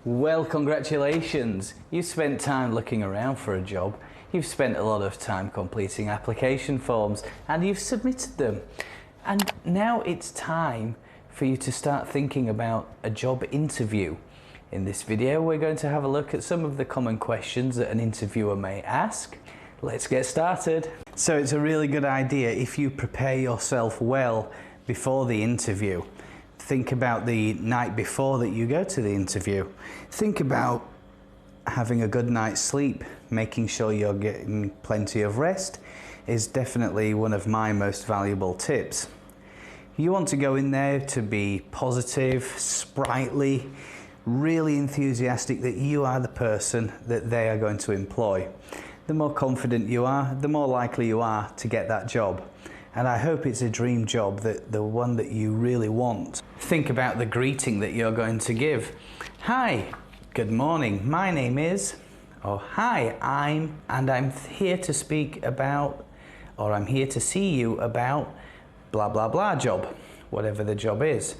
Well, congratulations! You've spent time looking around for a job, you've spent a lot of time completing application forms, and you've submitted them. And now it's time for you to start thinking about a job interview. In this video, we're going to have a look at some of the common questions that an interviewer may ask. Let's get started. So it's a really good idea if you prepare yourself well before the interview. Think about the night before that you go to the interview. Think about having a good night's sleep. Making sure you're getting plenty of rest is definitely one of my most valuable tips. You want to go in there to be positive, sprightly, really enthusiastic that you are the person that they are going to employ. The more confident you are, the more likely you are to get that job. And I hope it's a dream job, the one that you really want. Think about the greeting that you're going to give. Hi, good morning, my name is, or hi, I'm here to speak about, or I'm here to see you about blah blah blah job, whatever the job is.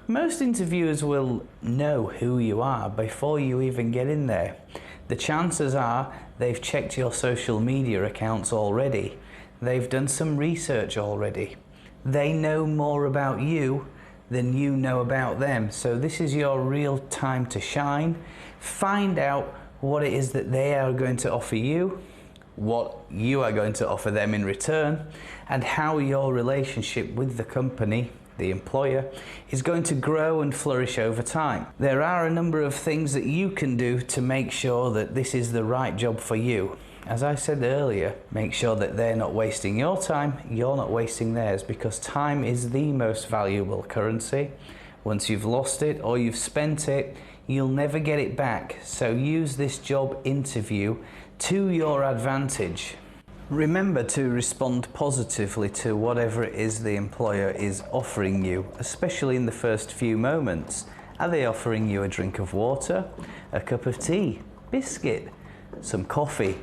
Most interviewers will know who you are before you even get in there. The chances are they've checked your social media accounts already. They've done some research already. They know more about you than you know about them. So this is your real time to shine. Find out what it is that they are going to offer you, what you are going to offer them in return, and how your relationship with the company, the employer, is going to grow and flourish over time. There are a number of things that you can do to make sure that this is the right job for you. As I said earlier, make sure that they're not wasting your time, you're not wasting theirs, because time is the most valuable currency. Once you've lost it or you've spent it, you'll never get it back. So use this job interview to your advantage. Remember to respond positively to whatever it is the employer is offering you, especially in the first few moments. Are they offering you a drink of water, a cup of tea, biscuit, some coffee?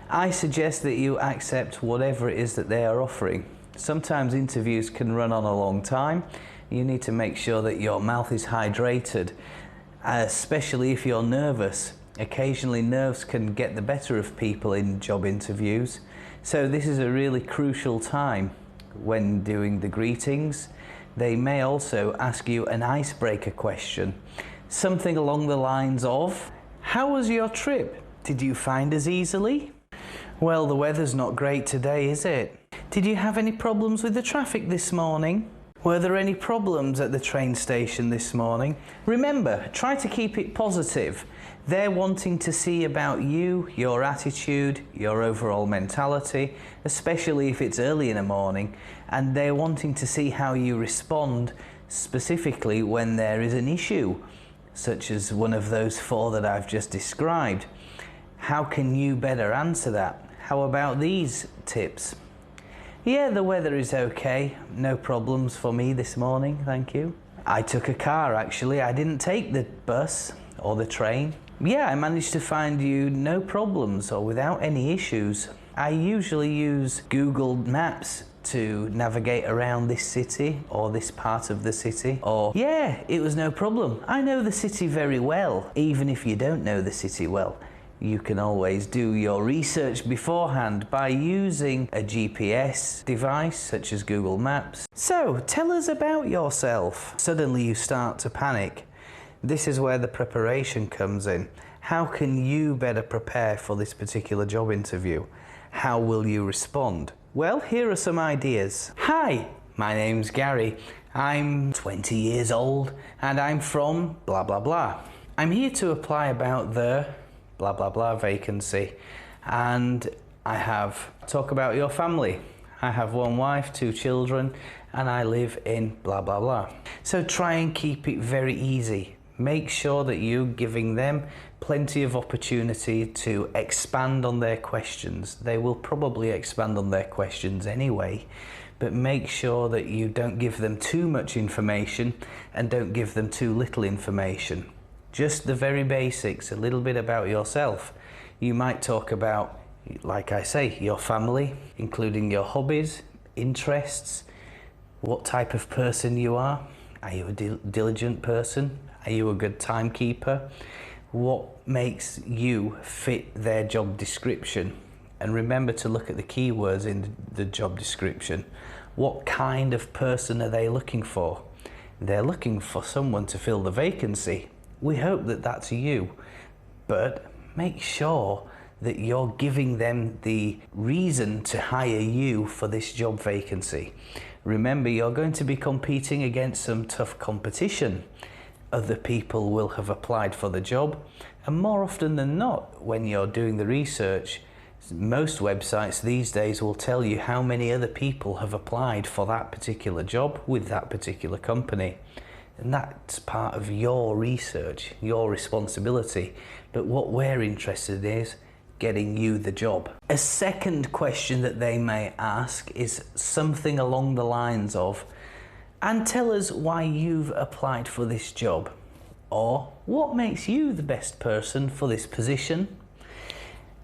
I suggest that you accept whatever it is that they are offering. Sometimes interviews can run on a long time. You need to make sure that your mouth is hydrated, especially if you're nervous. Occasionally nerves can get the better of people in job interviews. So this is a really crucial time when doing the greetings. They may also ask you an icebreaker question. Something along the lines of, how was your trip? Did you find us easily? Well, the weather's not great today, is it? Did you have any problems with the traffic this morning? Were there any problems at the train station this morning? Remember, try to keep it positive. They're wanting to see about you, your attitude, your overall mentality, especially if it's early in the morning, and they're wanting to see how you respond specifically when there is an issue, such as one of those four that I've just described. How can you better answer that? How about these tips? Yeah, the weather is okay. No problems for me this morning, thank you. I took a car actually. I didn't take the bus or the train. Yeah, I managed to find you no problems or without any issues. I usually use Google Maps to navigate around this city or this part of the city. Or, yeah, it was no problem. I know the city very well. Even if you don't know the city well, you can always do your research beforehand by using a GPS device such as Google Maps. So, tell us about yourself. Suddenly you start to panic. This is where the preparation comes in. How can you better prepare for this particular job interview? How will you respond? Well, here are some ideas. Hi, my name's Gary. I'm 20 years old and I'm from blah blah blah. I'm here to apply about the blah blah blah vacancy, and talk about your family. I have one wife, 2 children, and I live in blah blah blah. So try and keep it very easy. Make sure that you're giving them plenty of opportunity to expand on their questions. They will probably expand on their questions anyway, but make sure that you don't give them too much information and don't give them too little information. Just the very basics, a little bit about yourself. You might talk about, like I say, your family, including your hobbies, interests, what type of person you are. Are you a diligent person? Are you a good timekeeper? what makes you fit their job description. And remember to look at the keywords in the job description. What kind of person are they looking for? They're looking for someone to fill the vacancy. We hope that that's you, but make sure that you're giving them the reason to hire you for this job vacancy. Remember, you're going to be competing against some tough competition. Other people will have applied for the job, and more often than not, when you're doing the research, most websites these days will tell you how many other people have applied for that particular job with that particular company. And that's part of your research, your responsibility. But what we're interested in is getting you the job. A second question that they may ask is something along the lines of, and tell us why you've applied for this job, or what makes you the best person for this position.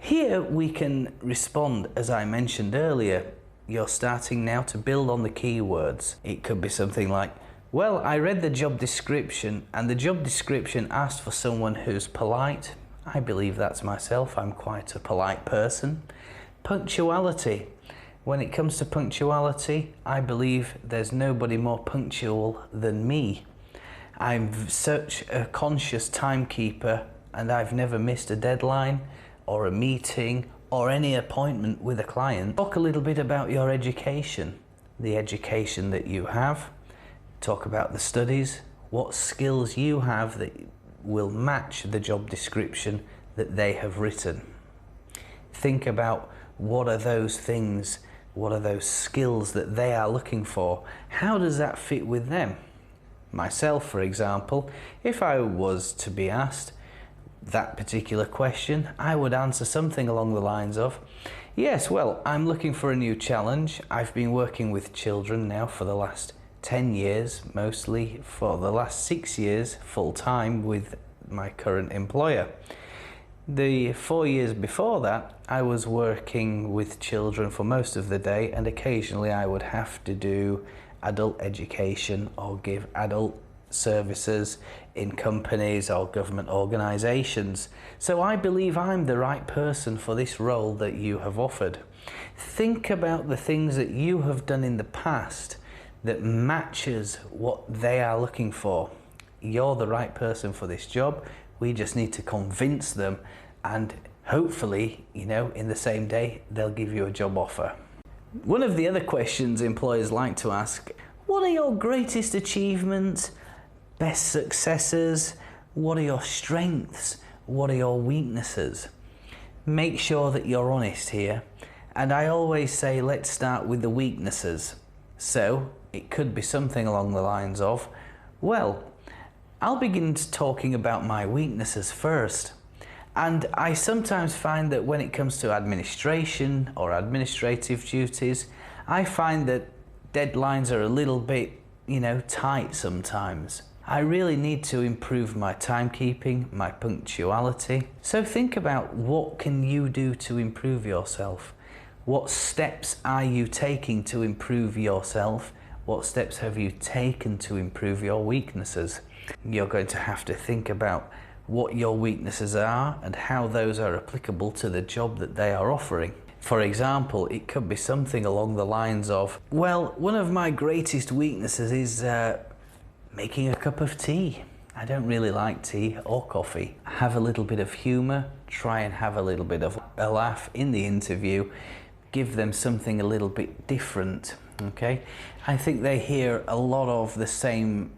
Here we can respond, as I mentioned earlier, you're starting now to build on the keywords. It could be something like, well, I read the job description and the job description asked for someone who's polite. I believe that's myself, I'm quite a polite person. Punctuality. When it comes to punctuality, I believe there's nobody more punctual than me. I'm such a conscious timekeeper and I've never missed a deadline or a meeting or any appointment with a client. Talk a little bit about your education, the education that you have. Talk about the studies, what skills you have that will match the job description that they have written. Think about what are those things, what are those skills that they are looking for? How does that fit with them? Myself, for example, if I was to be asked that particular question, I would answer something along the lines of, yes, well, I'm looking for a new challenge. I've been working with children now for the last 10 years, mostly for the last 6 years full-time with my current employer. The 4 years before that, I was working with children for most of the day, and occasionally I would have to do adult education or give adult services in companies or government organisations. So I believe I'm the right person for this role that you have offered. Think about the things that you have done in the past that matches what they are looking for. You're the right person for this job. We just need to convince them, and hopefully, in the same day, they'll give you a job offer. One of the other questions employers like to ask, what are your greatest achievements, best successes? What are your strengths? What are your weaknesses? Make sure that you're honest here. And I always say, let's start with the weaknesses. So it could be something along the lines of, well, I'll begin talking about my weaknesses first. And I sometimes find that when it comes to administration or administrative duties, I find that deadlines are a little bit, tight sometimes. I really need to improve my timekeeping, my punctuality. So think about, what can you do to improve yourself? What steps are you taking to improve yourself? What steps have you taken to improve your weaknesses? You're going to have to think about what your weaknesses are and how those are applicable to the job that they are offering. For example, it could be something along the lines of, well, one of my greatest weaknesses is making a cup of tea. I don't really like tea or coffee. Have a little bit of humour, try and have a little bit of a laugh in the interview, give them something a little bit different, okay? I think they hear a lot of the same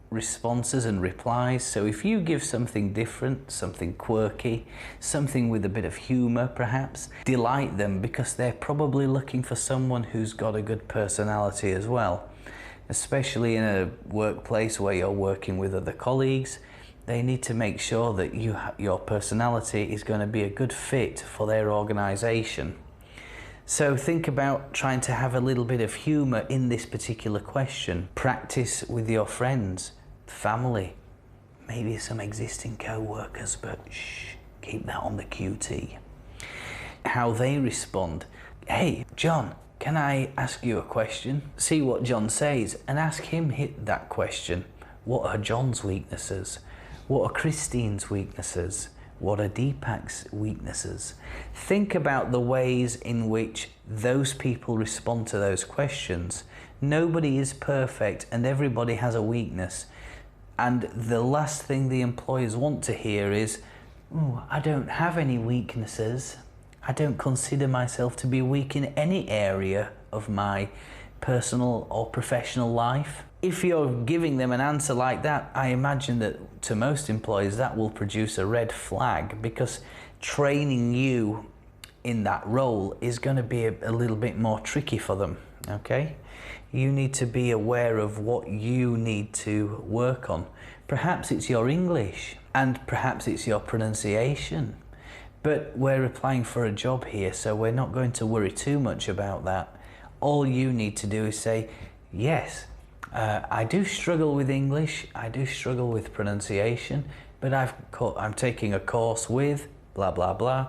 responses and replies, so if you give something different, something quirky, something with a bit of humour perhaps, delight them, because they're probably looking for someone who's got a good personality as well. Especially in a workplace where you're working with other colleagues, they need to make sure that your personality is going to be a good fit for their organisation. So think about trying to have a little bit of humour in this particular question. Practice with your friends, family, maybe some existing co-workers, but shh, keep that on the QT. How they respond. Hey, John, can I ask you a question? See what John says and ask him that question. What are John's weaknesses? What are Christine's weaknesses? What are Deepak's weaknesses? Think about the ways in which those people respond to those questions. Nobody is perfect and everybody has a weakness. And the last thing the employers want to hear is, "Oh, I don't have any weaknesses. I don't consider myself to be weak in any area of my personal or professional life." If you're giving them an answer like that, I imagine that to most employers that will produce a red flag, because training you in that role is going to be a little bit more tricky for them, okay? You need to be aware of what you need to work on. Perhaps it's your English, and perhaps it's your pronunciation. But we're applying for a job here, so we're not going to worry too much about that. All you need to do is say, yes, I do struggle with English, I do struggle with pronunciation, but I'm taking a course with blah, blah, blah.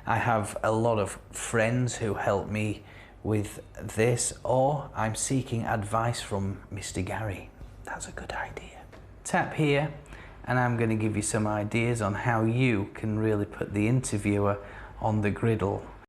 I have a lot of friends who help me with this, or I'm seeking advice from Mr. Gary. That's a good idea. Tap here, and I'm going to give you some ideas on how you can really put the interviewer on the griddle.